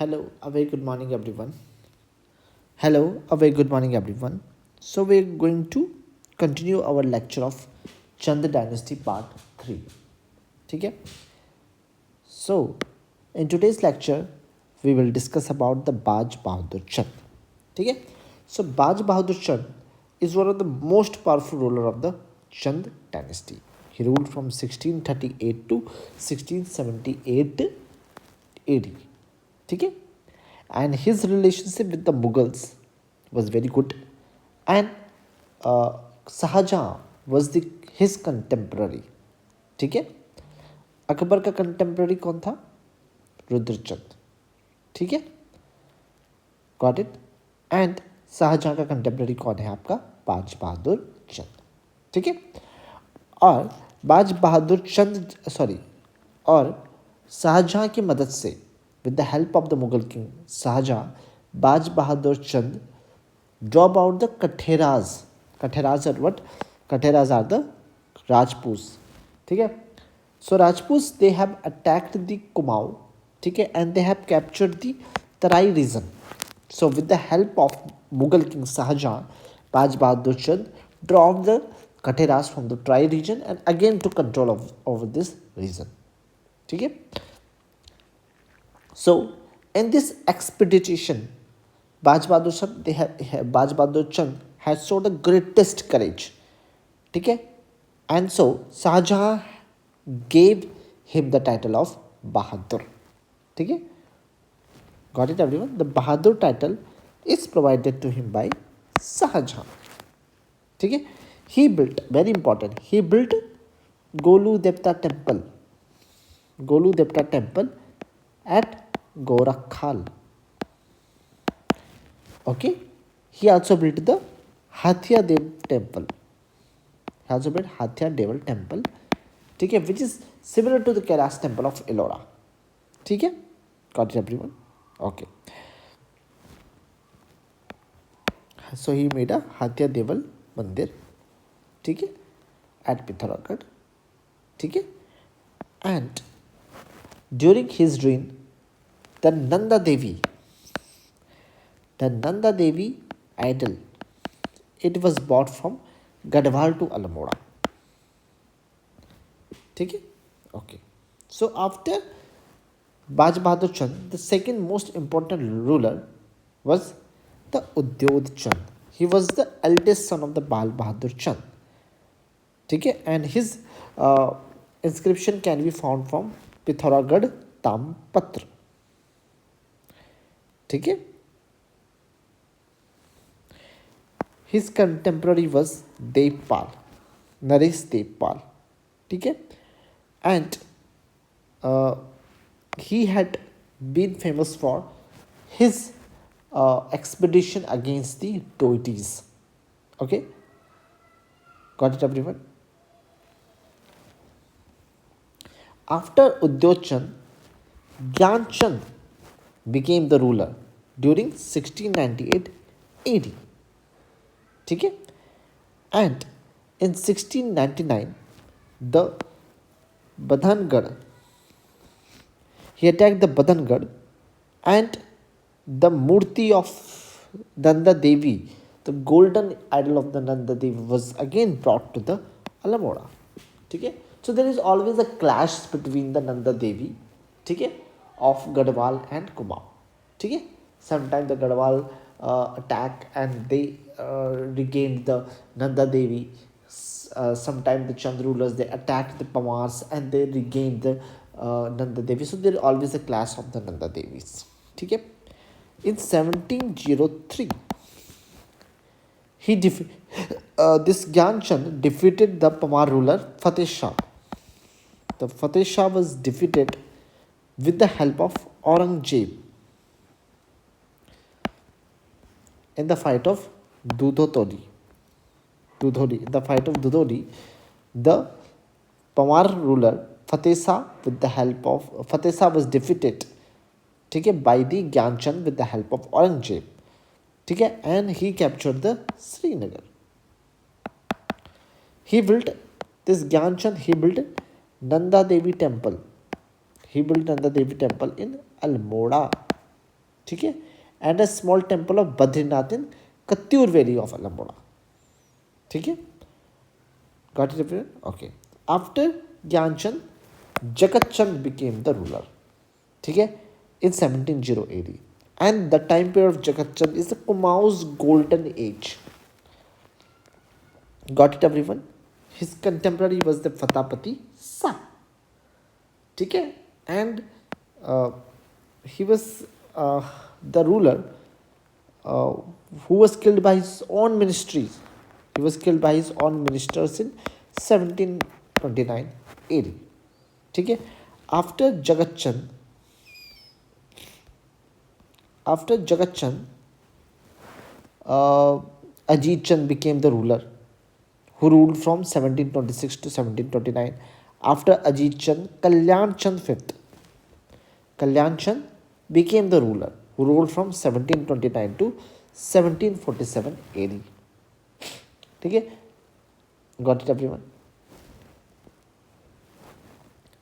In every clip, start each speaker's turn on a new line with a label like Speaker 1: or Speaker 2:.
Speaker 1: Hello, a very good morning, everyone. Hello, a very good morning, everyone. So, we're going to continue our lecture of Chand Dynasty Part 3. ठीक है? So, in today's lecture, we will discuss about the Baj Bahadur Chand. ठीक है? So, Baj Bahadur Chand is one of the most powerful ruler of the Chand dynasty. He ruled from 1638 to 1678 AD. ठीक है? And his relationship with the Mughals was very good, and Shahjahan was his contemporary. ठीक है? अकबर का contemporary कौन था? रुद्रचंद. ठीक है? Got it. And Shahjahan का कंटेम्प्रेरी कौन है आपका? बाज बहादुर चंद. ठीक है? और बाज बहादुर चंद और शाहजहां की मदद से, with the help of the Mughal king Shahjahan, Baj Bahadur Chand drove out the Katheras. Katheras are what? Katheras are the Rajputs. ठीक है? So Rajputs, they have attacked the Kumaon, ठीक है, and they have captured the Tarai region. So with the help of Mughal king Shahjahan, Baj Bahadur Chand drove the Katheras from the Tarai region and again took control over this region. ठीक है? So in this expedition, Baj Bahadur Chand has shown the greatest courage. ठीक है? And so Shahjahan gave him the title of Bahadur. ठीक है? Got it, everyone? The Bahadur title is provided to him by Shahjahan. ठीक है? He built, very important, he built Golu Devta temple. Golu Devta temple at Gorakhal. Okay? He also built the Hathia Dev temple. He also built Hathia Dev temple. ठीक है? Which is similar to the Kailash temple of Ellora. ठीक है? Got it, everyone? Okay. So he made a Hathia Deval Mandir. ठीक है? At Pithoragarh. ठीक है? And during his reign, the Nanda Devi idol, it was brought from Gadwal to Almora. ठीक है? Okay. So after Baj Bahadur Chand, the second most important ruler was the Udyodh Chand. He was the eldest son of the Bal Bahadur Chand. ठीक है? And his inscription can be found from Pithoragarh Tampatra. ठीक है? His contemporary was Devpal, Naresh Devpal. ठीक है? And he had been famous for his expedition against the deities. Okay? Got it, everyone? After Udyodh Chand, Gyan Chand became the ruler during 1698 AD. ठीक है? And in 1699, the Badhangarh, he attacked the Badhangarh, and the Murti of Nanda Devi, the golden idol of the Nanda Devi, was again brought to the Almora. ठीक है? So there is always a clash between the Nanda Devi, ठीक है, of Gadwal and Kumaon. ठीक है? Sometimes the Gadwal attack and they regained the Nanda Devi. Sometimes the Chand rulers, they attacked the Pamars and they regained the Nanda Devi. So there is always a clash of the Nanda Devis. ठीक है? In 1703, this Gyan Chand defeated the Pamar ruler Fateh Shah. The Fateh Shah was defeated with the help of Aurangzeb in the fight of Dudhodi. In the fight of Dudhodi, the Pamar ruler Fateh Shah, with the help of Fateh Shah, was defeated, ठीक है, by the Gyan Chand with the help of Aurangzeb. ठीक है? And he captured the Srinagar. He built, this Gyan Chand, he built Nanda Devi temple. He built Nanda Devi temple in Almora. ठीक है, and a small temple of Badrinath in Katyur valley of Almora, ठीक है, got it everyone, okay. After Gyanchand जगत चंद became the ruler, ठीक है, in 1700 AD, and the time period of Jagat Chand is the Kumaun's golden age. Got it everyone? His contemporary was the Fatapati Shah, ठीक है, and uh, he was the ruler uh, who was killed by his own ministries. He was killed by his own ministers in 1729 AD, ठीक है। After Jagat Chand, after Jagat Chand, Ajit Chand became the ruler who ruled from 1726 to 1729. After Ajit Chand, Kalyan Chand V, Kalyan Chand became the ruler who ruled from 1729 to 1747 AD. ठीक है, got it everyone?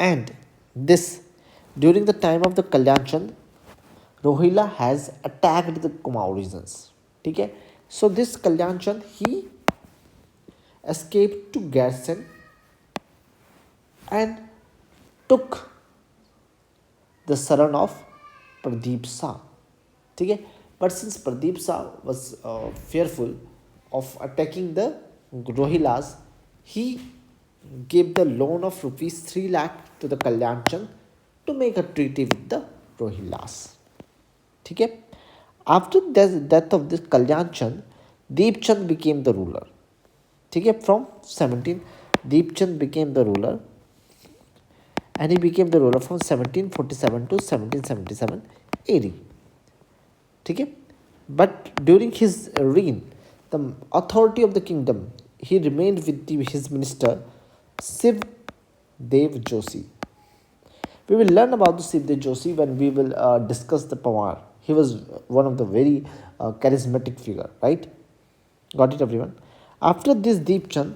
Speaker 1: And this, during the time of the Kalyan Chand, Rohilla has attacked the Kumaon regions, ठीक है। So this Kalyan Chand, he escaped to Garsen and took the surrender of Pradeep Shah, ठीक है। But since Pradeep Shah was fearful of attacking the Rohillas, he gave the loan of rupees 3 lakh to the Kalyan Chand to make a treaty with the Rohillas, ठीक है। After the death of this Kalyan Chand, Deep Chand became the ruler, ठीक है। From 17, Deep Chand became the ruler, and he became the ruler from 1747 to 1777 AD, ठीक है। But during his reign, the authority of the kingdom, he remained with his minister Shiv Dev Joshi. We will learn about the Shiv Dev Joshi when we will discuss the Pawar. He was one of the very charismatic figure, right? Got it everyone? After this Deep Chand,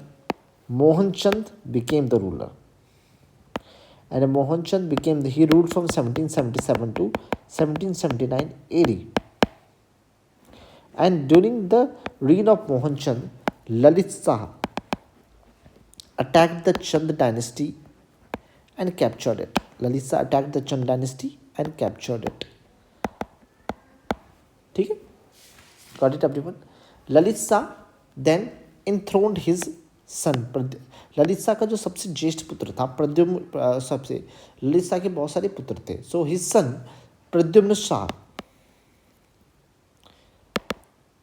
Speaker 1: Mohan Chand became the ruler. And Mohan Chand he ruled from 1777 to 1779 AD. And during the reign of Mohan Chand, Lalit Shah attacked the Chand dynasty and captured it. Lalit Shah attacked the Chand dynasty and captured it, ठीक है, got it everyone? Lalit Shah then enthroned his son. Lalit Shah का जो सबसे ज्येष्ठ पुत्र था प्रद्युम्न, सबसे ललित शाह के बहुत सारे पुत्र थे, so his son Pradyumna Shah,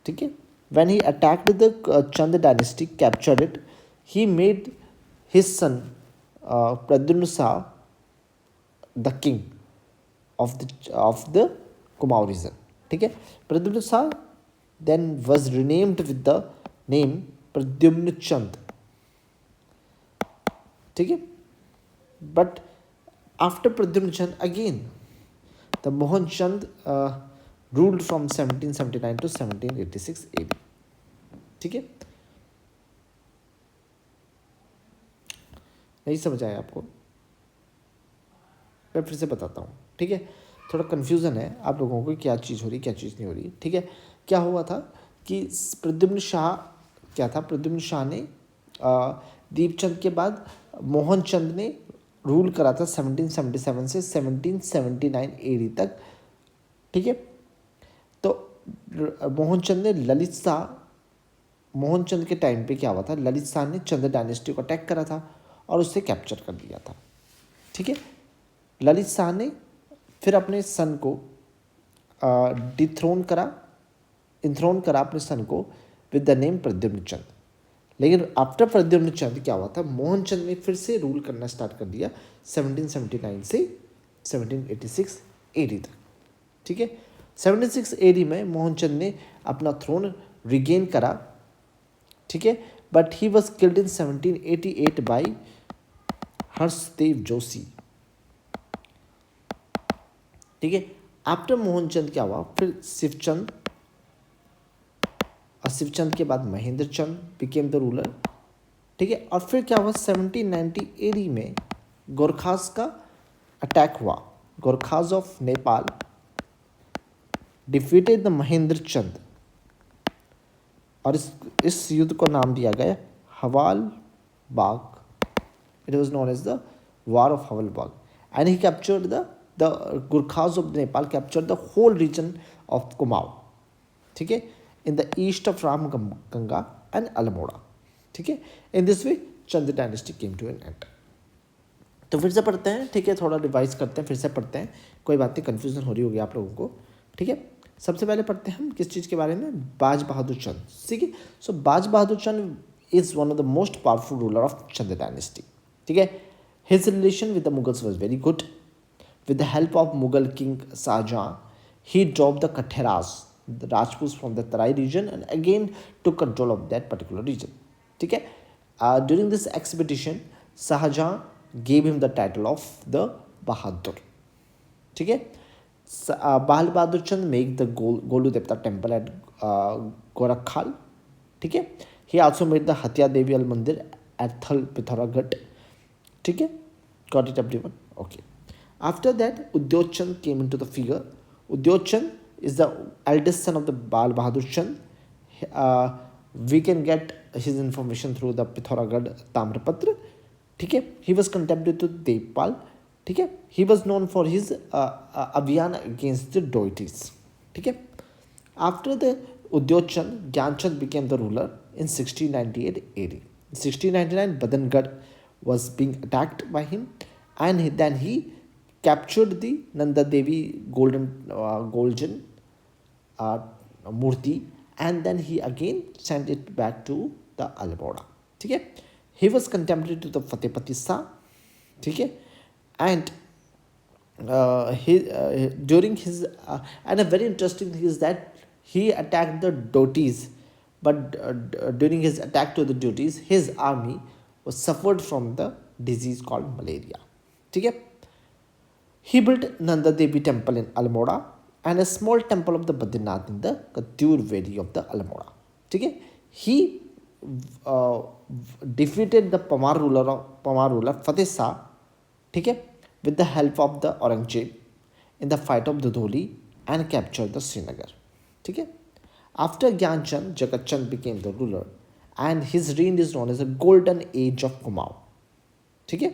Speaker 1: ठीक है, when he attacked the Chand dynasty, captured it, he made his son Pradyumna Shah the king of the Kumaon region, ठीक है। Pradyumna Shah then was renamed with the name Pradyumna Chand, ठीक है। But after Pradyumna Chand again, the Mohan Chand ruled from 1779 to 1786 AD, ठीक है। नहीं समझ आया आपको? मैं फिर से बताता हूँ, ठीक है। थोड़ा कन्फ्यूज़न है आप लोगों को, क्या चीज़ हो रही क्या चीज़ नहीं हो रही, ठीक है। क्या हुआ था कि प्रद्युम्न शाह क्या था, प्रद्युम्न शाह ने दीपचंद के बाद मोहन चंद ने रूल करा था 1777 से 1779 एडी तक, ठीक है। तो मोहन चंद ने ललित शाह, मोहन चंद के टाइम पे क्या हुआ था, ललित शाह ने चंद डायनेस्टी को अटैक करा था और उससे कैप्चर कर लिया था, ठीक है। ललित शाह ने फिर अपने सन को इंथ्रोन करा अपने सन को विद द नेम प्रद्युम्न चंद। लेकिन आफ्टर प्रद्युम्न चंद क्या हुआ था, मोहन चंद ने फिर से रूल करना स्टार्ट कर दिया 1779 से 1786 एडी तक, ठीक है। 76 एडी में मोहन चंद ने अपना थ्रोन रिगेन करा, ठीक है। But he was killed in 1788 by Harshadeva Joshi, ठीक है। आफ्टर मोहनचंद क्या हुआ, फिर शिवचंद, और शिवचंद के बाद महेंद्र चंद बिकेम द रूलर, ठीक है। और फिर क्या हुआ 1790 एडी में गोरखास का अटैक हुआ, Gorkhas of Nepal defeated the Mahendra Chand, और इस युद्ध को नाम दिया गया हवाल बाग. It was known as the War of Hawalbag, and he captured the Gurkhas of Nepal captured the whole region of Kumaon. ठीक है, in the east of Ramganga and Almora. ठीक है, in this way Chand dynasty came to an end. तो फिर से पढ़ते हैं, ठीक है, थोड़ा रिवाइज करते हैं, फिर से पढ़ते हैं, कोई बात नहीं, कन्फ्यूजन हो रही होगी आप लोगों को. ठीक है, सबसे पहले पढ़ते हैं हम किस चीज़ के बारे में, बाज बहादुर चंद. ठीक है, so Baz Bahadur Chand is one of the most powerful ruler of Chand dynasty. ठीक है, his relation with the Mughals was very good. With the help of Mughal king Shahjahan he drop the Katheras the Rajput from the Terai region and again took control of that particular region. ठीक है, during this expedition Shahjahan gave him the title of the Bahadur. ठीक है, बाल बहादुर चंद make the Golu देवता temple at गोरखखाल. ठीक है, ही also made the हत्या देवी अल मंदिर एट थल पिथौरागढ़. ठीक है, got it everyone. Okay, after that Udyog Chand came into the figure. Udyog Chand is the eldest son of the Bal Bahadur Chand. We can get his information through the Pithoragarh tamrapatra. ठीक है, he was contempted to Devpal. ठीक है, he was known for his abhiyan against the Doitis. ठीक है, after the Udyog Chand Gyanchand became the ruler in 1698 AD. 1699 Badangarh was being attacked by him, and then he captured the Nanda Devi golden murti, and then he again sent it back to the Almora. ठीक है, he was contemporary to the Fatehpati Shah. ठीक है, and during his and a very interesting thing is that he attacked the Dotis, but during his attack to the Dotis, his army was suffered from the disease called malaria. ठीक है, he built Nanda Devi temple in Almora and a small temple of the Badrinath in the Katyur Valley of the Almora. ठीक है, he defeated the Pamar ruler Fateh Shah. ठीक है, with the help of the Aurangzeb in the fight of Dudholi and captured the Srinagar. ठीक है, after Gyanchand, Jagat Chand became the ruler and his reign is known as the golden age of Kumaon. ठीक है,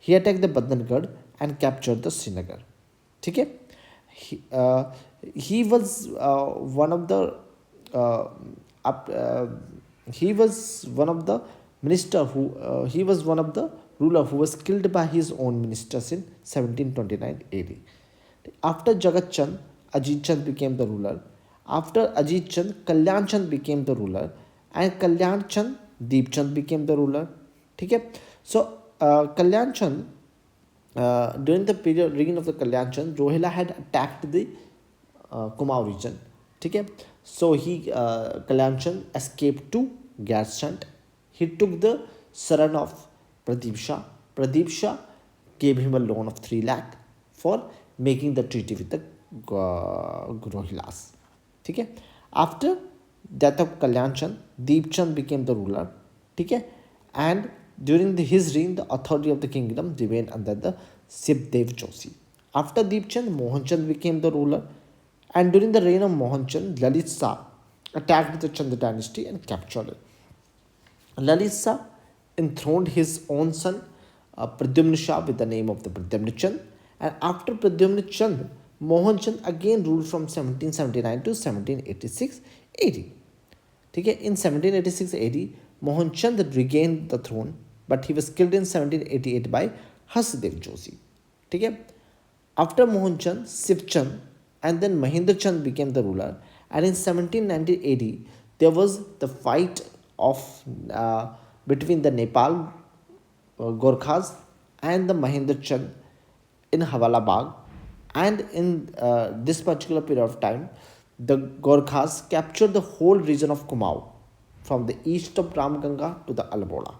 Speaker 1: he attacked the Badngarh and captured the Srinagar. ठीक है, he was one of the he was one of the minister who he was one of the ruler who was killed by his own ministers in 1729 AD. After Jagat Chand, Ajit Chand became the ruler. After Ajit Chand, Kalyan Chand became the ruler, and Kalyan Chand, Deep Chand became the ruler. ठीक है, so Kalyan Chand during the period reign of the Kalyan Chand, Rohila had attacked the Kumaon region. ठीक है, so he Kalyan Chand escaped to Garsant. He took the Saran of Pradeep Shah. Pradeep Shah gave him a loan of 3 lakh for making the treaty with the Rohilas. ठीक है, after death of Kalyan Chand, Deep Chand became the ruler. ठीक है, and during his reign, the authority of the kingdom remained under the Shivdev Joshi. After Deep Chand, Mohan Chand became the ruler, and during the reign of Mohan Chand, Lalit Shah attacked the Chand dynasty and captured it. Lalit Shah enthroned his own son Pradyumna Shah with the name of the Pradyumna Chand, and after Pradyumna Chand, Mohan Chand again ruled from 1779 to 1786 AD. ठीक है, in 1786 AD, Mohan Chand regained the throne, but he was killed in 1788 by Hasdev Joshi. ठीक है, after Mohan Chand, Shiv Chand and then Mahendra Chand became the ruler, and in 1790 AD, there was the fight of between the Nepal Gorkhas and the Mahendra Chand in Hawala Bagh, and in this particular period of time, the Gorkhas captured the whole region of Kumaon from the east of Ramganga to the Almora,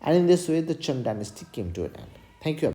Speaker 1: and in this way the Chand dynasty came to an end. Thank you.